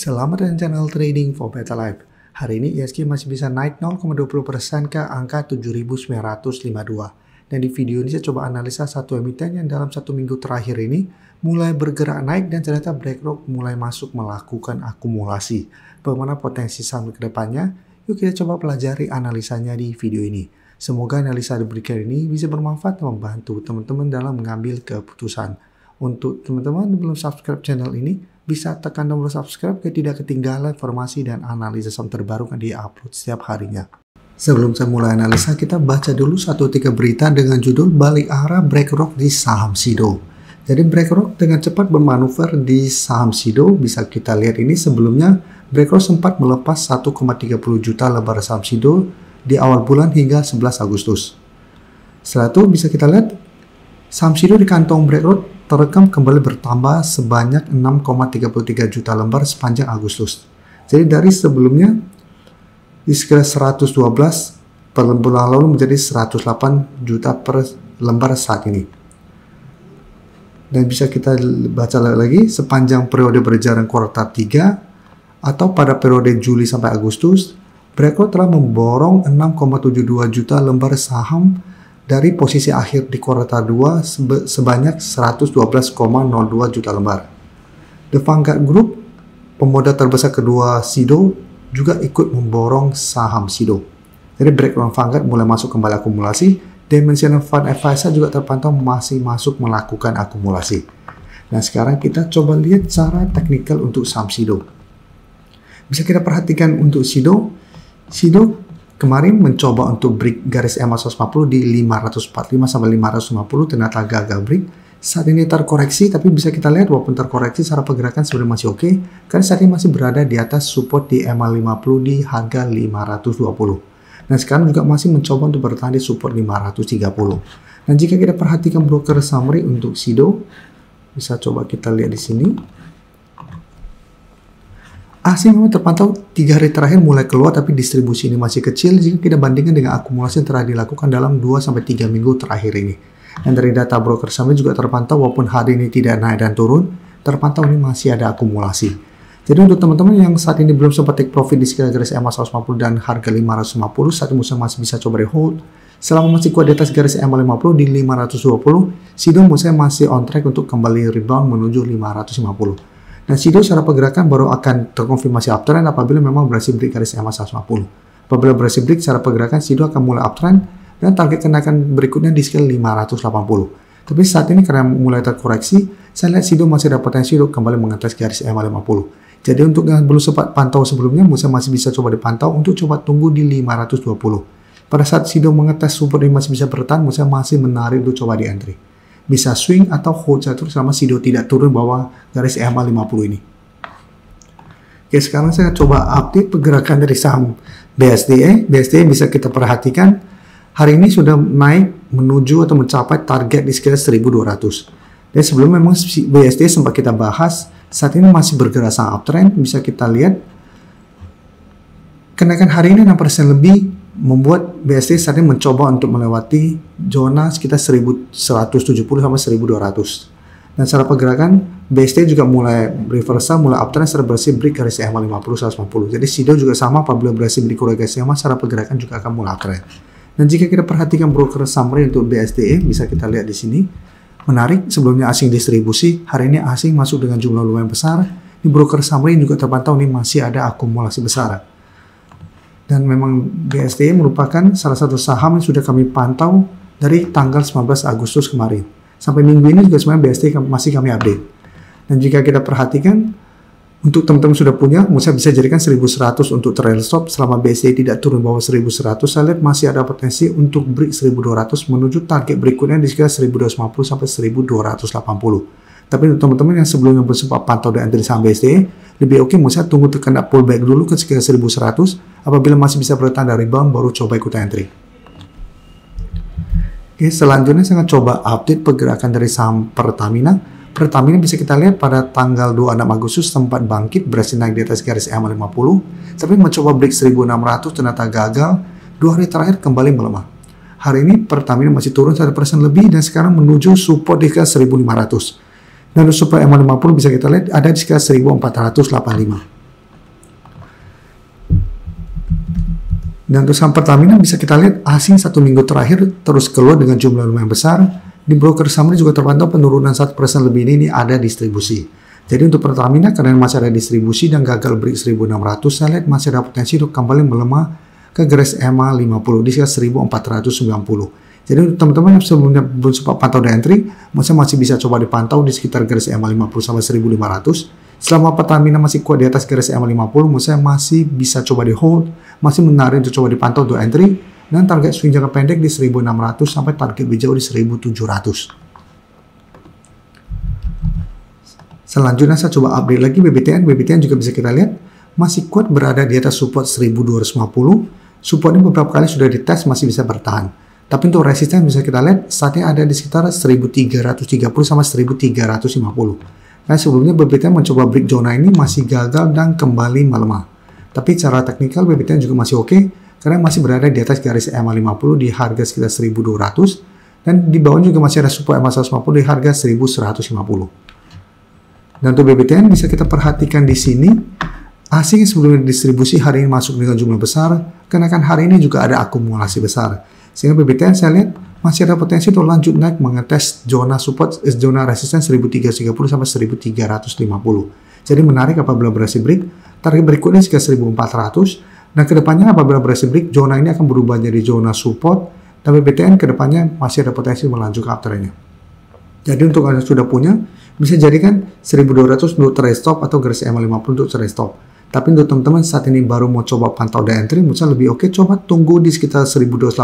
Selamat datang channel Trading for Better Life. Hari ini ISG masih bisa naik 0,20% ke angka 7.952. Dan di video ini saya coba analisa satu emiten yang dalam satu minggu terakhir ini mulai bergerak naik dan ternyata BlackRock mulai masuk melakukan akumulasi. Bagaimana potensi saham ke depannya? Yuk kita coba pelajari analisanya di video ini. Semoga analisa diberikan ini bisa bermanfaat dan membantu teman-teman dalam mengambil keputusan. Untuk teman-teman yang belum subscribe channel ini, bisa tekan tombol subscribe biar tidak ketinggalan informasi dan analisis saham terbaru yang di-upload setiap harinya. Sebelum saya mulai analisa, kita baca dulu 1-3 berita dengan judul balik arah BlackRock di saham SIDO. Jadi BlackRock dengan cepat bermanuver di saham SIDO. Bisa kita lihat ini sebelumnya BlackRock sempat melepas 1,30 juta lembar saham SIDO di awal bulan hingga 11 Agustus. Setelah itu bisa kita lihat saham SIDO di kantong BlackRock terekam kembali bertambah sebanyak 6,33 juta lembar sepanjang Agustus. Jadi dari sebelumnya di sekitar 112 per bulan lalu menjadi 108 juta per lembar saat ini. Dan bisa kita baca lagi sepanjang periode berjalan kuartal 3 atau pada periode Juli sampai Agustus, BlackRock telah memborong 6,72 juta lembar saham dari posisi akhir di kuartal 2 sebanyak 112,02 juta lembar. The Vanguard Group, pemodal terbesar kedua SIDO, juga ikut memborong saham SIDO. Jadi BlackRock Vanguard mulai masuk kembali akumulasi. Dimensional Fund Advisor juga terpantau masih masuk melakukan akumulasi. Nah sekarang kita coba lihat cara teknikal untuk saham SIDO. Bisa kita perhatikan untuk SIDO kemarin mencoba untuk break garis EMA 150 di 545 sampai 550, ternyata gagal break. Saat ini terkoreksi, tapi bisa kita lihat walaupun terkoreksi secara pergerakan sebenarnya masih oke, karena saat ini masih berada di atas support di EMA 50 di harga 520. Dan sekarang juga masih mencoba untuk bertahan di support 530. Dan jika kita perhatikan broker summary untuk SIDO, bisa coba kita lihat di sini. Asing memang terpantau 3 hari terakhir mulai keluar, tapi distribusi ini masih kecil jika kita bandingkan dengan akumulasi yang telah dilakukan dalam 2-3 minggu terakhir ini. Dan dari data broker summary juga terpantau walaupun hari ini tidak naik dan turun, terpantau ini masih ada akumulasi. Jadi untuk teman-teman yang saat ini belum sempat take profit di sekitar garis EMA 150 dan harga 550, saat ini masih bisa coba hold. Selama masih kuat di atas garis EMA 50 di 520, SIDO masih on track untuk kembali rebound menuju 550. Dan SIDO secara pergerakan baru akan terkonfirmasi uptrend apabila memang berhasil break garis EMA 150. Apabila berhasil break secara pergerakan, SIDO akan mulai uptrend dan target kenaikan berikutnya di scale 580. Tapi saat ini karena mulai terkoreksi, saya lihat SIDO masih ada potensi untuk kembali mengetes garis EMA 50. Jadi untuk yang belum sempat pantau sebelumnya, masih bisa coba dipantau untuk coba tunggu di 520. Pada saat SIDO mengetes support ini masih bisa bertahan, masih menarik untuk coba di entry. Bisa swing atau hold satu selama SIDO tidak turun bawah garis EMA 50 ini. Oke, sekarang saya coba update pergerakan dari saham BSDE. BSDE bisa kita perhatikan hari ini sudah naik menuju atau mencapai target di sekitar 1.200. Dan sebelum memang BSDE sempat kita bahas, saat ini masih bergerak sangat uptrend. Bisa kita lihat kenaikan hari ini 6% lebih membuat BSD saat ini mencoba untuk melewati zona sekitar 1170 sampai 1200. Dan secara pergerakan BSD juga mulai reversal, mulai uptrend setelah berhasil break garis EMA 50 150. Jadi SIDO juga sama, apabila berhasil break garis EMA secara pergerakan juga akan mulai uptrend. Dan jika kita perhatikan broker summary untuk BSDE, bisa kita lihat di sini. Menarik, sebelumnya asing distribusi, hari ini asing masuk dengan jumlah lumayan besar. Di broker summary juga terpantau ini masih ada akumulasi besar. Dan memang BSDE merupakan salah satu saham yang sudah kami pantau dari tanggal 19 Agustus kemarin. Sampai minggu ini juga sebenarnya BSDE masih kami update. Dan jika kita perhatikan, untuk teman-teman sudah punya, saya bisa jadikan 1100 untuk trail stop. Selama BSDE tidak turun bawah 1100, saya lihat masih ada potensi untuk break 1200 menuju target berikutnya di sekitar 1250 sampai 1280. Tapi untuk teman-teman yang sebelumnya bersempat pantau dan entry saham BSDE, lebih oke saya tunggu tekan pullback dulu ke sekitar 1100. Apabila masih bisa bertahan dari rebound, baru coba ikut entry. Oke, selanjutnya saya akan coba update pergerakan dari saham Pertamina. Pertamina bisa kita lihat pada tanggal 26 Agustus sempat bangkit, berhasil naik di atas garis EMA 50. Tapi mencoba break 1600 ternyata gagal. 2 hari terakhir kembali melemah. Hari ini Pertamina masih turun 1% lebih dan sekarang menuju support di sekitar 1500. Dan supply EMA 50 bisa kita lihat ada di sekitar 1485. Dan untuk saham Pertamina bisa kita lihat asing 1 minggu terakhir terus keluar dengan jumlah lumayan besar. Di broker summary juga terpantau penurunan 1% lebih ini ada distribusi. Jadi untuk Pertamina karena masih ada distribusi dan gagal break 1600, saya lihat masih ada potensi untuk kembali melemah ke garis EMA 50 di sekitar 1490. Jadi untuk teman-teman yang sebelumnya belum sempat pantau di entry, masih bisa coba dipantau di sekitar garis EMA 50 sampai 1500. Selama Pertamina masih kuat di atas garis EMA 50, saya masih bisa coba di hold, masih menarik untuk coba dipantau untuk entry, dan target swing jangka pendek di 1600 sampai target lebih jauh di 1700. Selanjutnya saya coba update lagi BBTN. BBTN juga bisa kita lihat masih kuat berada di atas support 1250. Support ini beberapa kali sudah dites, masih bisa bertahan. Tapi untuk resisten bisa kita lihat saatnya ada di sekitar 1330 sama 1350. Nah sebelumnya BBTN mencoba break zona ini masih gagal dan kembali melemah. Tapi secara teknikal BBTN juga masih oke karena masih berada di atas garis EMA 50 di harga sekitar 1200 dan di bawah juga masih ada support EMA 150 di harga 1150. Dan untuk BBTN bisa kita perhatikan di sini asing sebelumnya distribusi hari ini masuk dengan jumlah besar, karena kan hari ini juga ada akumulasi besar. Sehingga BBTN saya lihat masih ada potensi untuk lanjut naik mengetes zona support, zona resisten 1330 sampai 1350. Jadi menarik apabila berhasil break. Target berikutnya sekitar 1400. Dan kedepannya apabila berhasil break, zona ini akan berubah jadi zona support. Dan BBTN kedepannya masih ada potensi melanjut ke uptrendnya. Jadi untuk Anda sudah punya, bisa jadikan 1200 untuk trade stop atau garis EMA 50 untuk trade stop. Tapi untuk teman-teman saat ini baru mau coba pantau di entry, menurut saya lebih oke coba tunggu di sekitar 1280.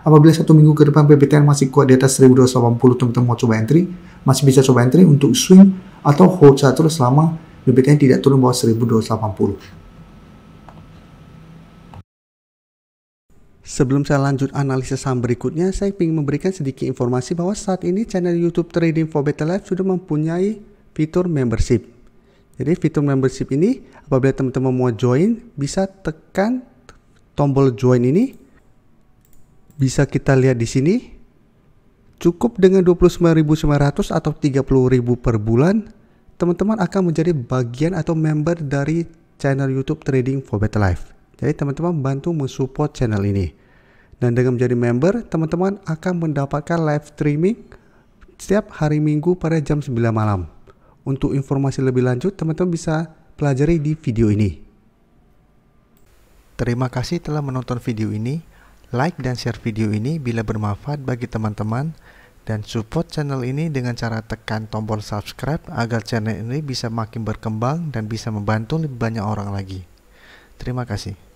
Apabila 1 minggu ke depan BBTN masih kuat di atas 1280, teman-teman mau coba entry, masih bisa coba entry untuk swing atau hold saat terus selama BBTN tidak turun bawah 1280. Sebelum saya lanjut analisis saham berikutnya, saya ingin memberikan sedikit informasi bahwa saat ini channel YouTube Trading for Better Life sudah mempunyai fitur membership. Jadi fitur membership ini apabila teman-teman mau join, bisa tekan tombol join ini. Bisa kita lihat di sini, cukup dengan 29.900 atau 30.000 per bulan, teman-teman akan menjadi bagian atau member dari channel YouTube Trading for Better Life. Jadi teman-teman bantu mensupport channel ini. Dan dengan menjadi member, teman-teman akan mendapatkan live streaming setiap hari Minggu pada jam 9 malam. Untuk informasi lebih lanjut, teman-teman bisa pelajari di video ini. Terima kasih telah menonton video ini. Like dan share video ini bila bermanfaat bagi teman-teman, dan support channel ini dengan cara tekan tombol subscribe agar channel ini bisa makin berkembang dan bisa membantu lebih banyak orang lagi. Terima kasih.